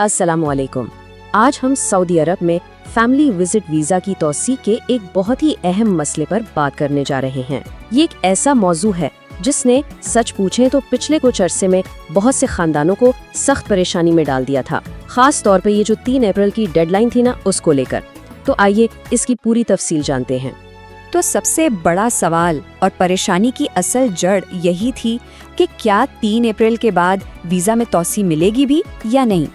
अस्सलाम वालेकुम। आज हम सऊदी अरब में फैमिली विजिट वीज़ा की तौसीक़ के एक बहुत ही अहम मसले पर बात करने जा रहे हैं। ये एक ऐसा मौजू है जिसने सच पूछें तो पिछले कुछ अरसे में बहुत से खानदानों को सख्त परेशानी में डाल दिया था, खास तौर पे ये जो 3 अप्रैल की डेडलाइन थी ना, उसको लेकर। तो आइए इसकी पूरी तफसील जानते हैं। तो सबसे बड़ा सवाल और परेशानी की असल जड़ यही थी कि क्या 3 अप्रैल के बाद वीज़ा में तौसीक़ मिलेगी भी या नहीं,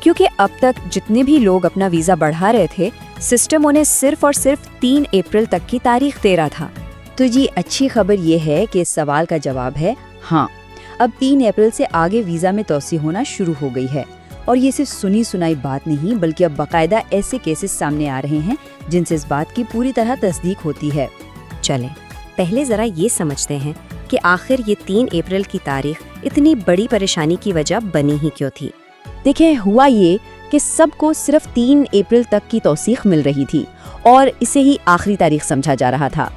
क्योंकि अब तक जितने भी लोग अपना वीज़ा बढ़ा रहे थे, सिस्टम उन्हें सिर्फ और सिर्फ 3 अप्रैल तक की तारीख दे रहा था। तो जी अच्छी खबर ये है कि इस सवाल का जवाब है हाँ। अब 3 अप्रैल से आगे वीज़ा में तौसीक़ होना शुरू हो गई है, और ये सिर्फ सुनी सुनाई बात नहीं बल्कि अब बाकायदा ऐसे केसेस सामने आ रहे हैं जिनसे इस बात की पूरी तरह तस्दीक होती है। चलें पहले ज़रा ये समझते हैं कि आखिर ये 3 अप्रैल की तारीख इतनी बड़ी परेशानी की वजह बनी ही क्यों थी। देखें, हुआ ये कि सबको सिर्फ 3 अप्रैल तक की तौसीक़ मिल रही थी और इसे ही आखिरी तारीख समझा जा रहा था।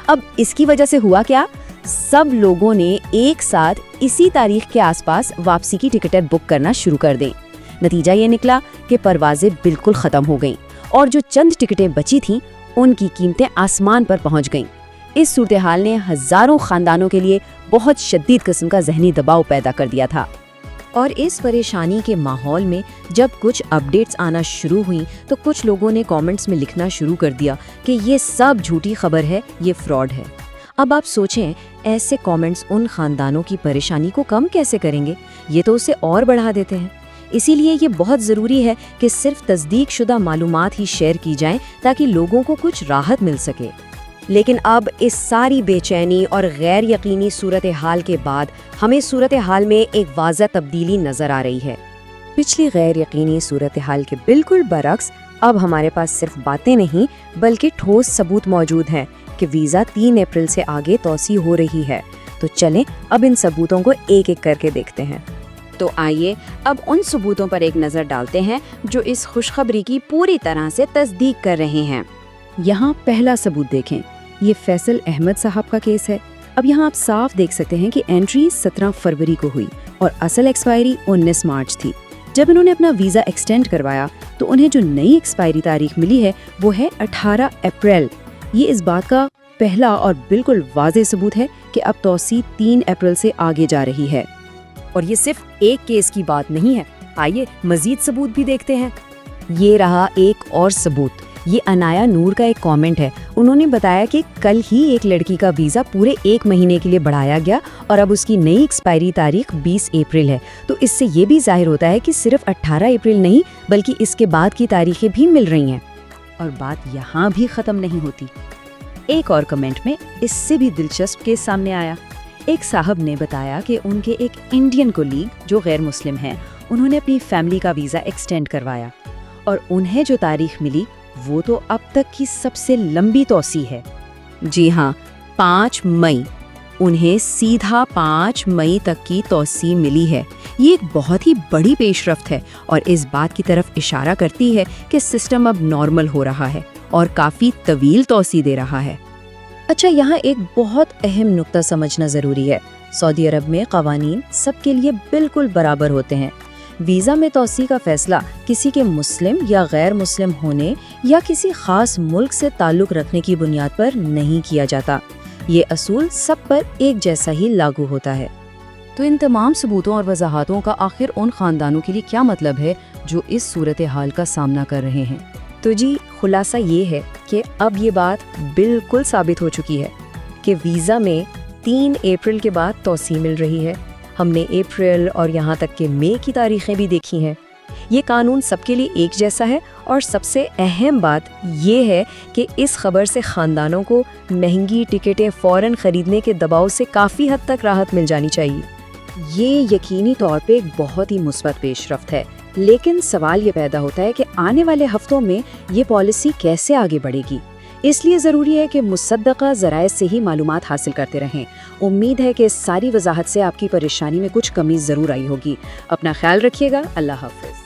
अब इसकी वजह से हुआ क्या, सब लोगों ने एक साथ इसी तारीख के आसपास वापसी की टिकटें बुक करना शुरू कर दी। नतीजा ये निकला कि परवाज़ें बिल्कुल ख़त्म हो गईं और जो चंद टिकटें बची थीं उनकी कीमतें आसमान पर पहुंच गईं। इस सूरत हाल ने हज़ारों ख़ानदानों के लिए बहुत शदीद किस्म का ज़हनी दबाव पैदा कर दिया था। और इस परेशानी के माहौल में जब कुछ अपडेट्स आना शुरू हुई तो कुछ लोगों ने कमेंट्स में लिखना शुरू कर दिया कि ये सब झूठी खबर है, ये फ्रॉड है। अब आप सोचें, ऐसे कमेंट्स उन खानदानों की परेशानी को कम कैसे करेंगे, ये तो उसे और बढ़ा देते हैं। इसीलिए ये बहुत ज़रूरी है कि सिर्फ तस्दीक शुदा मालूमात ही शेयर की जाएं ताकि लोगों को कुछ राहत मिल सके। लेकिन अब इस सारी बेचैनी और गैर यकीनी सूरत हाल के बाद हमें सूरत हाल में एक वाज़ह तब्दीली नज़र आ रही है। पिछली गैर यकीनी सूरत हाल के बिल्कुल बरक्स अब हमारे पास सिर्फ बातें नहीं बल्कि ठोस सबूत मौजूद हैं कि वीज़ा 3 अप्रैल से आगे तौसीक़ हो रही है। तो चलें अब इन सबूतों को एक एक करके देखते हैं। तो आइए अब उन सबूतों पर एक नज़र डालते हैं जो इस खुशखबरी की पूरी तरह से तस्दीक कर रहे हैं। यहाँ पहला सबूत देखें, ये फैसल अहमद साहब का केस है। अब यहाँ आप साफ देख सकते हैं कि एंट्री 17 फरवरी को हुई और असल एक्सपायरी 19 मार्च थी। जब इन्होंने अपना वीज़ा एक्सटेंड करवाया तो उन्हें जो नई एक्सपायरी तारीख मिली है वो है 18 अप्रैल। ये इस बात का पहला और बिल्कुल वाज़ेह सबूत है कि अब तौसीक़ 3 अप्रैल से आगे जा रही है। और ये सिर्फ एक केस की बात नहीं है, आइए मजीद सबूत भी देखते हैं। ये रहा एक और सबूत। ये अनाया नूर का एक कमेंट है। उन्होंने बताया कि कल ही एक लड़की का वीज़ा पूरे 1 महीने के लिए बढ़ाया गया और अब उसकी नई एक्सपायरी तारीख 20 अप्रैल है। तो इससे ये भी जाहिर होता है कि सिर्फ 18 अप्रैल नहीं बल्कि इसके बाद की तारीखें भी मिल रही हैं। और बात यहाँ भी ख़त्म नहीं होती। एक और कमेंट में इससे भी दिलचस्प केस सामने आया। एक साहब ने बताया कि उनके एक इंडियन कोलीग जो गैर मुस्लिम हैं, उन्होंने अपनी फैमिली का वीज़ा एक्सटेंड करवाया और उन्हें जो तारीख मिली वो तो अब तक की सबसे लंबी तौसीक़ है। जी हाँ, 5 मई। उन्हें सीधा 5 मई तक की तौसीक़ मिली है। ये एक बहुत ही बड़ी पेशरफ्त है और इस बात की तरफ इशारा करती है कि सिस्टम अब नॉर्मल हो रहा है और काफ़ी तवील तौसीक़ दे रहा है। अच्छा, यहाँ एक बहुत अहम नुक्ता समझना ज़रूरी है। सऊदी अरब में क़वानीन सबके लिए बिल्कुल बराबर होते हैं। वीज़ा में तौसीक़ का फ़ैसला किसी के मुस्लिम या गैर मुस्लिम होने या किसी ख़ास मुल्क से ताल्लुक़ रखने की बुनियाद पर नहीं किया जाता। ये असूल सब पर एक जैसा ही लागू होता है। तो इन तमाम सबूतों और वजाहतों का आखिर उन ख़ानदानों के लिए क्या मतलब है जो इस सूरत हाल का सामना कर रहे हैं? तो जी खुलासा ये है कि अब ये बात बिल्कुल साबित हो चुकी है कि वीज़ा में 3 अप्रैल के बाद तौसीक़ मिल रही है। हमने अप्रैल और यहाँ तक कि मई की तारीखें भी देखी हैं। ये कानून सबके लिए एक जैसा है और सबसे अहम बात ये है कि इस खबर से ख़ानदानों को महंगी टिकटें फ़ौरन ख़रीदने के दबाव से काफ़ी हद तक राहत मिल जानी चाहिए। ये यकीनी तौर पे एक बहुत ही मुस्बत पेशरफ्त है, लेकिन सवाल ये पैदा होता है कि आने वाले हफ्तों में ये पॉलिसी कैसे आगे बढ़ेगी। इसलिए ज़रूरी है कि मुसद्दक़ा ज़राए से ही मालूमात हासिल करते रहें। उम्मीद है कि इस सारी वजाहत से आपकी परेशानी में कुछ कमी ज़रूर आई होगी। अपना ख्याल रखिएगा। अल्लाह हाफ़िज़।